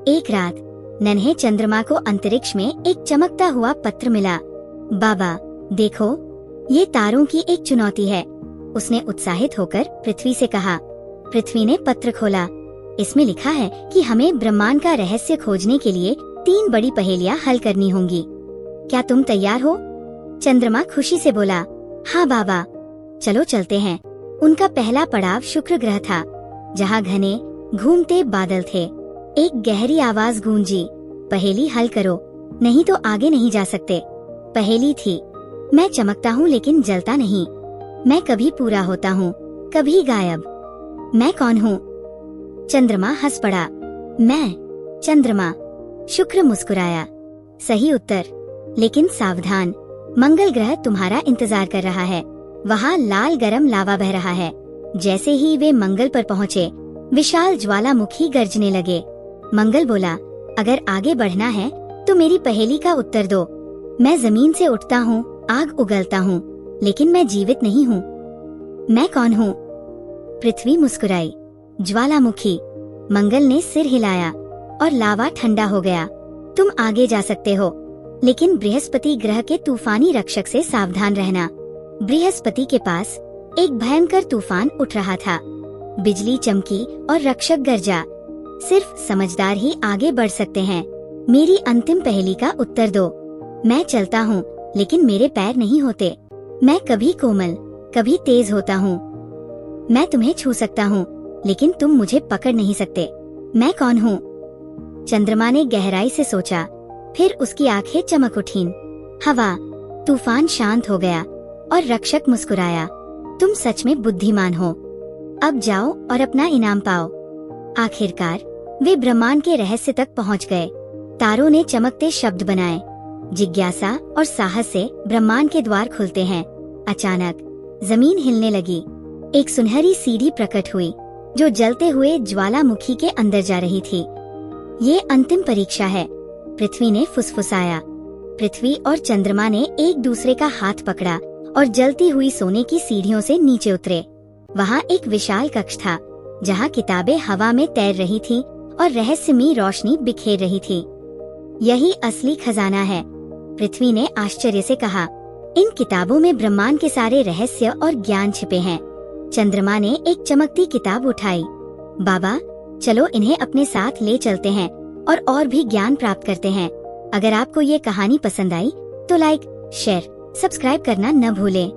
एक रात नन्हे चंद्रमा को अंतरिक्ष में एक चमकता हुआ पत्र मिला। बाबा देखो, ये तारों की एक चुनौती है। उसने उत्साहित होकर पृथ्वी से कहा। पृथ्वी ने पत्र खोला। इसमें लिखा है कि हमें ब्रह्मांड का रहस्य खोजने के लिए 3 बड़ी पहेलियां हल करनी होंगी। क्या तुम तैयार हो? चंद्रमा खुशी से बोला, हाँ बाबा, चलो चलते हैं। उनका पहला पड़ाव शुक्र ग्रह था, जहाँ घने घूमते बादल थे। एक गहरी आवाज गूंजी, पहेली हल करो, नहीं तो आगे नहीं जा सकते। पहेली थी, मैं चमकता हूँ लेकिन जलता नहीं। मैं कभी पूरा होता हूँ, कभी गायब। मैं कौन हूँ? चंद्रमा हंस पड़ा। मैं चंद्रमा। शुक्र मुस्कुराया। सही उत्तर, लेकिन सावधान, मंगल ग्रह तुम्हारा इंतजार कर रहा है। वहाँ लाल गरम लावा बह रहा है। जैसे ही वे मंगल पर पहुँचे, विशाल ज्वालामुखी गरजने लगे। मंगल बोला, अगर आगे बढ़ना है तो मेरी पहेली का उत्तर दो। मैं जमीन से उठता हूँ, आग उगलता हूँ, लेकिन मैं जीवित नहीं हूँ। मैं कौन हूँ? पृथ्वी मुस्कुराई। ज्वालामुखी। मंगल ने सिर हिलाया और लावा ठंडा हो गया। तुम आगे जा सकते हो, लेकिन बृहस्पति ग्रह के तूफानी रक्षक से सावधान रहना। बृहस्पति के पास एक भयंकर तूफान उठ रहा था। बिजली चमकी और रक्षक गरजा। सिर्फ समझदार ही आगे बढ़ सकते हैं। मेरी अंतिम पहेली का उत्तर दो। मैं चलता हूँ, लेकिन मेरे पैर नहीं होते। मैं कभी कोमल, कभी तेज होता हूँ। मैं तुम्हें छू सकता हूँ, लेकिन तुम मुझे पकड़ नहीं सकते। मैं कौन हूँ? चंद्रमा ने गहराई से सोचा, फिर उसकी आंखें चमक उठीं। हवा। तूफान शांत हो गया और रक्षक मुस्कुराया। तुम सच में बुद्धिमान हो। अब जाओ और अपना इनाम पाओ। आखिरकार वे ब्रह्मांड के रहस्य तक पहुंच गए। तारों ने चमकते शब्द बनाए। जिज्ञासा और साहस से ब्रह्मांड के द्वार खुलते हैं। अचानक जमीन हिलने लगी। एक सुनहरी सीढ़ी प्रकट हुई, जो जलते हुए ज्वालामुखी के अंदर जा रही थी। ये अंतिम परीक्षा है, पृथ्वी ने फुसफुसाया। पृथ्वी और चंद्रमा ने एक दूसरे का हाथ पकड़ा और जलती हुई सोने की सीढ़ियों से नीचे उतरे। वहाँ एक विशाल कक्ष था, जहाँ किताबें हवा में तैर रही थीं और रहस्यमयी रोशनी बिखेर रही थी। यही असली खजाना है, पृथ्वी ने आश्चर्य से कहा। इन किताबों में ब्रह्मांड के सारे रहस्य और ज्ञान छिपे हैं। चंद्रमा ने एक चमकती किताब उठाई। बाबा, चलो इन्हें अपने साथ ले चलते हैं और भी ज्ञान प्राप्त करते हैं। अगर आपको ये कहानी पसंद आई तो लाइक, शेयर, सब्सक्राइब करना न भूलें।